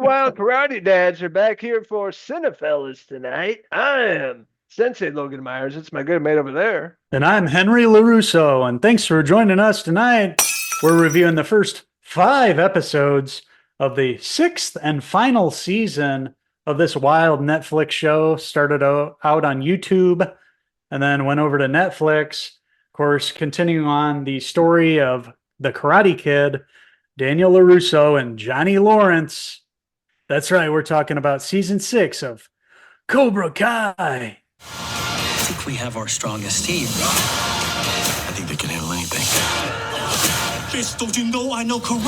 Wild Karate Dads are back here for Cinephellas tonight. I am Sensei Logan Myers. It's my good mate over there. And I'm Henry LaRusso, and thanks for joining us tonight. We're reviewing the first 5 episodes of the sixth and final season of this wild Netflix show. Started out on YouTube and then went over to Netflix. Of course, continuing on the story of the Karate Kid, Daniel LaRusso and Johnny Lawrence. That's right, we're talking about season 6 of Cobra Kai. I think we have our strongest team. I think they can handle anything. Bitch, don't you know I know karate?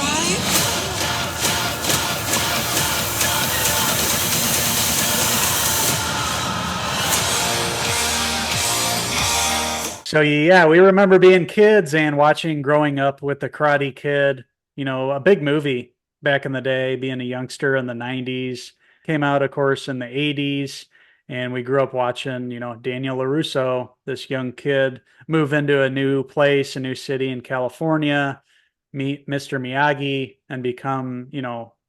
So yeah, we remember being kids and watching growing up with the Karate Kid, a big movie back in the day, being a youngster in the 90s, came out of course in the 80s, and we grew up watching, Daniel LaRusso, this young kid, move into a new place, a new city in California, meet Mr. Miyagi and become,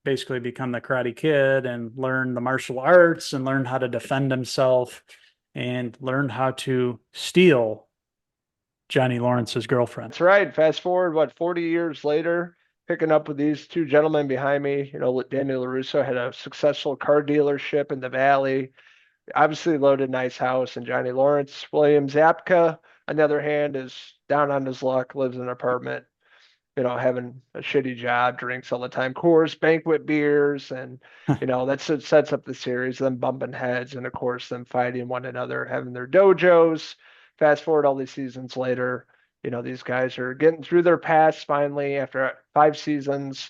basically become the Karate Kid and learn the martial arts and learn how to defend himself and learn how to steal Johnny Lawrence's girlfriend. That's right. Fast forward, 40 years later, picking up with these two gentlemen behind me. Daniel LaRusso had a successful car dealership in the Valley, obviously loaded nice house. And Johnny Lawrence Williams Apka, on the other hand, is down on his luck, lives in an apartment, having a shitty job, drinks all the time, Coors, banquet beers, and that's what sets up the series. Them bumping heads, and of course them fighting one another, having their dojos. Fast forward all these seasons later, these guys are getting through their past finally after 5 seasons,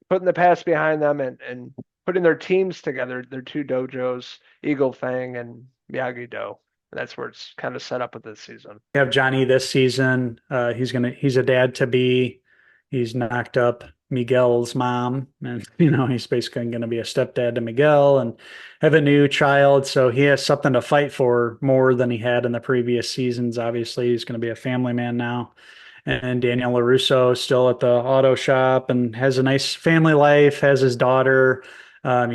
putting the past behind them and putting their teams together, their two dojos, Eagle Fang and Miyagi-Do. That's where it's kind of set up with this season. We have Johnny this season. He's a dad to be. He's knocked up Miguel's mom, and he's basically going to be a stepdad to Miguel and have a new child. So he has something to fight for more than he had in the previous seasons. Obviously, he's going to be a family man now. And Daniel LaRusso is still at the auto shop and has a nice family life. Has his daughter, in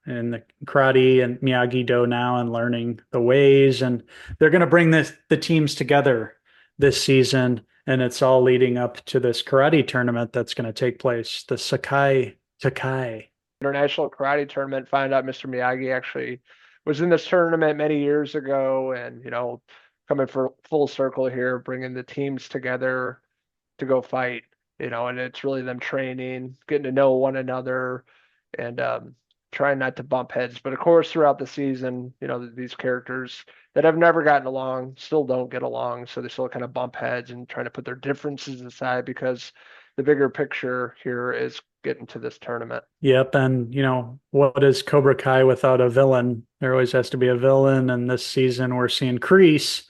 the karate and Miyagi-Do now and learning the ways. And they're going to bring the teams together this season. And it's all leading up to this karate tournament that's going to take place, the Sekai Taikai. International Karate Tournament. Find out Mr. Miyagi actually was in this tournament many years ago, and coming for full circle here, bringing the teams together to go fight. And it's really them training, getting to know one another, and trying not to bump heads. But of course, throughout the season, these characters that have never gotten along still don't get along, so they still kind of bump heads and trying to put their differences aside because the bigger picture here is getting to this tournament. Yep, and what is Cobra Kai without a villain? There always has to be a villain, and this season we're seeing Kreese,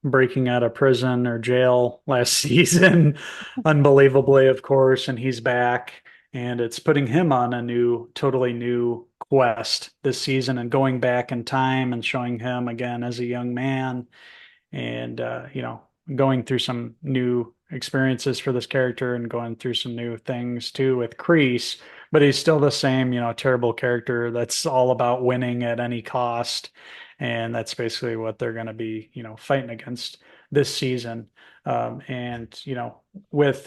breaking out of prison or jail last season, unbelievably, of course, and he's back, and it's putting him on a totally new quest this season and going back in time and showing him again as a young man and, going through some new experiences for this character and going through some new things too with Kreese, but he's still the same, terrible character that's all about winning at any cost. And that's basically what they're going to be, fighting against this season. With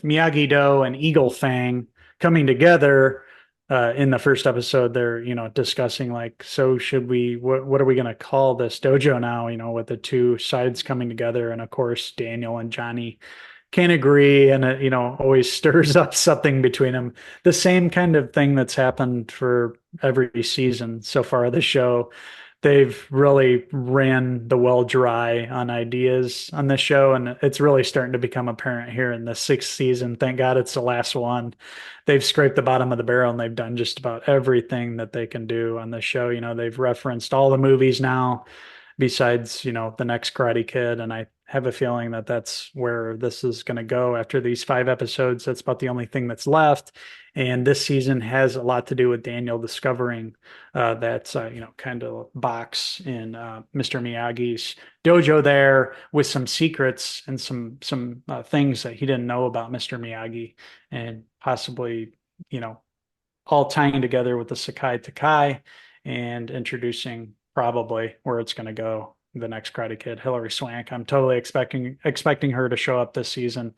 Miyagi-Do and Eagle Fang coming together, in the first episode, they're, discussing like, so should we, what are we going to call this dojo now, with the two sides coming together. And of course, Daniel and Johnny can't agree. And it, always stirs up something between them. The same kind of thing that's happened for every season so far of the show. They've really ran the well dry on ideas on this show, and it's really starting to become apparent here in the 6th season. Thank God it's the last one. They've scraped the bottom of the barrel, and they've done just about everything that they can do on the show. They've referenced all the movies now, besides, the next Karate Kid, and I have a feeling that that's where this is going to go after these 5 episodes. That's about the only thing that's left. And this season has a lot to do with Daniel discovering that, kind of box in Mr. Miyagi's dojo there with some secrets and some things that he didn't know about Mr. Miyagi, and possibly, all tying together with the Sekai Taikai and introducing probably where it's going to go. The next Karate Kid, Hilary Swank. I'm totally expecting her to show up this season.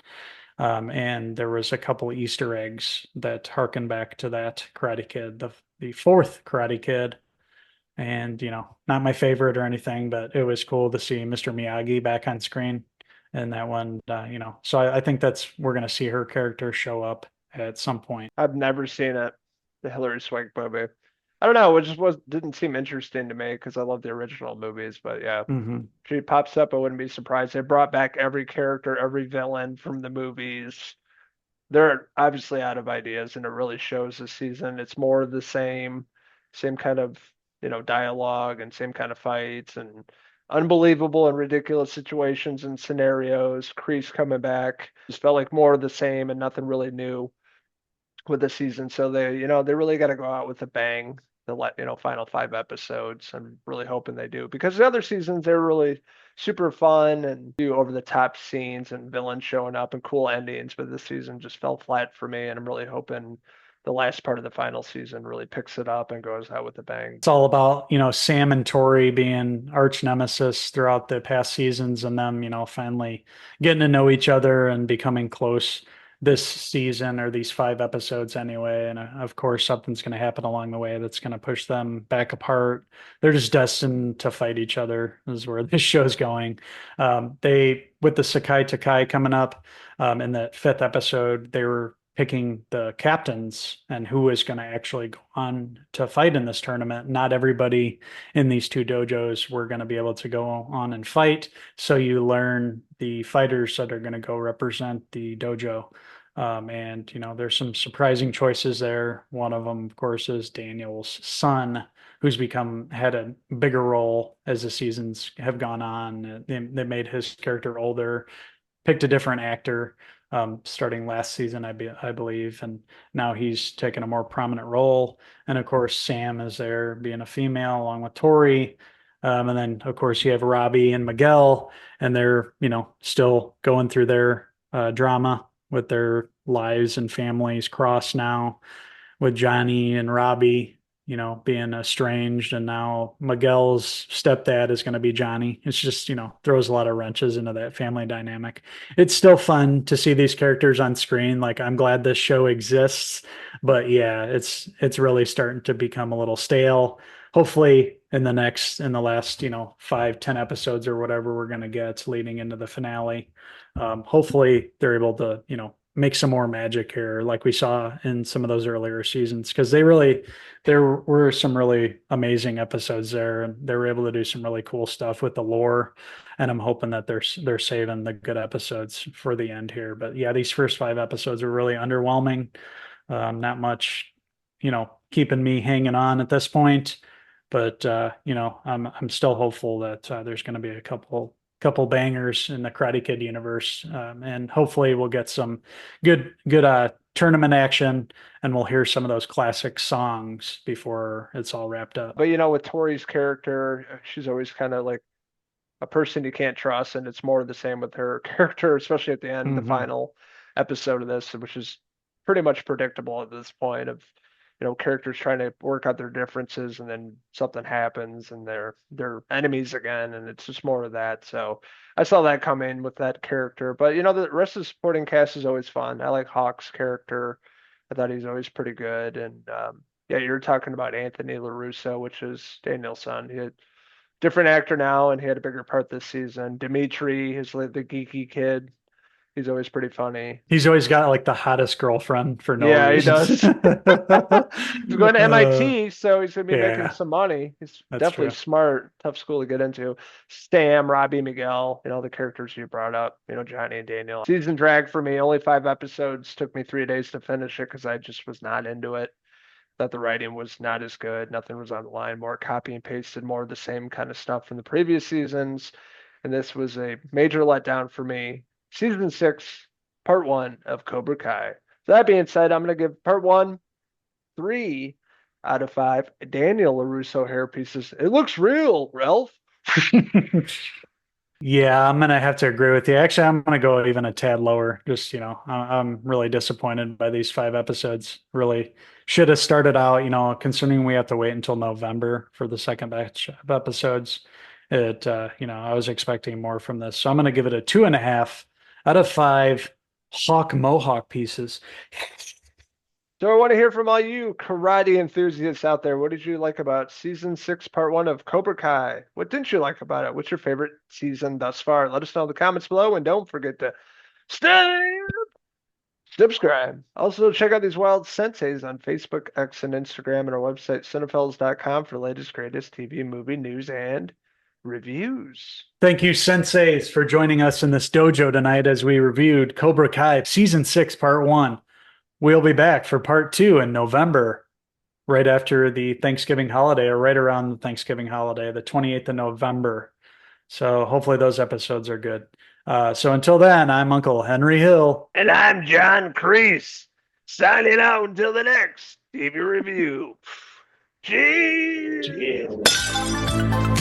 And there was a couple of Easter eggs that harken back to that Karate Kid, the fourth Karate Kid. And, not my favorite or anything, but it was cool to see Mr. Miyagi back on screen and that one, so I think we're going to see her character show up at some point. I've never seen it, the Hilary Swank movie. I don't know, it just didn't seem interesting to me because I love the original movies, but yeah. Mm-hmm. She pops up, I wouldn't be surprised. They brought back every character, every villain from the movies. They're obviously out of ideas, and it really shows this season. It's more of the same kind of, dialogue and same kind of fights and unbelievable and ridiculous situations and scenarios. Kreese coming back. Just felt like more of the same and nothing really new with the season. So they really got to go out with a bang. The final 5 episodes. I'm really hoping they do because the other seasons they're really super fun and do over the top scenes and villains showing up and cool endings. But this season just fell flat for me, and I'm really hoping the last part of the final season really picks it up and goes out with a bang. It's all about, Sam and Tori being arch nemesis throughout the past seasons and them, finally getting to know each other and becoming close this season or these 5 episodes anyway. And of course, something's going to happen along the way that's going to push them back apart. They're just destined to fight each other, is where this show's going. With the Sekai Taikai coming up in that 5th episode, they were picking the captains and who is going to actually go on to fight in this tournament. Not everybody in these 2 dojos were going to be able to go on and fight. So you learn the fighters that are going to go represent the dojo. And, there's some surprising choices there. One of them, of course, is Daniel's son, who's had a bigger role as the seasons have gone on. They made his character older, picked a different actor starting last season, I believe, and now he's taken a more prominent role. And of course, Sam is there being a female along with Tori. And then, of course, you have Robbie and Miguel, and they're, still going through their drama with their lives and families crossed now with Johnny and Robbie, being estranged. And now Miguel's stepdad is going to be Johnny. It's just, throws a lot of wrenches into that family dynamic. It's still fun to see these characters on screen. Like, I'm glad this show exists, but yeah, it's really starting to become a little stale. Hopefully in the last, 5-10 episodes or whatever we're going to get leading into the finale. Hopefully they're able to, make some more magic here, like we saw in some of those earlier seasons, because there were some really amazing episodes there, and they were able to do some really cool stuff with the lore. And I'm hoping that they're saving the good episodes for the end here. But yeah, these first 5 episodes were really underwhelming. Not much, keeping me hanging on at this point. But I'm still hopeful that there's going to be a couple bangers in the Karate Kid universe, and hopefully we'll get some good tournament action, and we'll hear some of those classic songs before it's all wrapped up. But with Tori's character, she's always kind of like a person you can't trust, and it's more of the same with her character, especially at the end, the final episode of this, which is pretty much predictable at this point of characters trying to work out their differences, and then something happens and they're enemies again, and it's just more of that. So I saw that coming with that character. But the rest of the supporting cast is always fun. I like Hawk's character. I thought he's always pretty good. And yeah, you're talking about Anthony LaRusso, which is Daniel's son. He had different actor now, and he had a bigger part this season. Dimitri is like the geeky kid. He's always pretty funny. He's always got like the hottest girlfriend for no reason. Yeah, he does. He's going to MIT, so he's going to be making some money. He's definitely smart, tough school to get into. Stam, Robbie, Miguel, the characters you brought up, Johnny and Daniel. Season drag for me, only 5 episodes. Took me 3 days to finish it because I just was not into it. Thought the writing was not as good. Nothing was on the line. More copy and pasted, more of the same kind of stuff from the previous seasons. And this was a major letdown for me. Season 6, part 1 of Cobra Kai. So that being said, I'm going to give part 1 3 out of 5 Daniel LaRusso hair pieces. It looks real, Ralph. Yeah, I'm gonna have to agree with you. Actually, I'm gonna go even a tad lower. Just, I'm really disappointed by these 5 episodes. Really should have started out, considering we have to wait until November for the second batch of episodes. I was expecting more from this. So I'm gonna give it a 2.5 out of 5 Hawk Mohawk pieces. So I want to hear from all you karate enthusiasts out there. What did you like about season 6, part 1 of Cobra Kai? What didn't you like about it? What's your favorite season thus far? Let us know in the comments below, and don't forget to stay subscribe. Also, check out these wild senseis on Facebook, X, and Instagram, and our website, Cinephellas.com, for the latest, greatest TV, movie news and reviews. Thank you, senseis, for joining us in this dojo tonight as we reviewed Cobra Kai season 6, part 1. We'll be back for part 2 in November, right after the Thanksgiving holiday, or right around the Thanksgiving holiday, the 28th of November. So hopefully those episodes are good. So until then, I'm Uncle Henry Hill. And I'm John Kreese, signing out until the next TV review. Cheers! Cheers.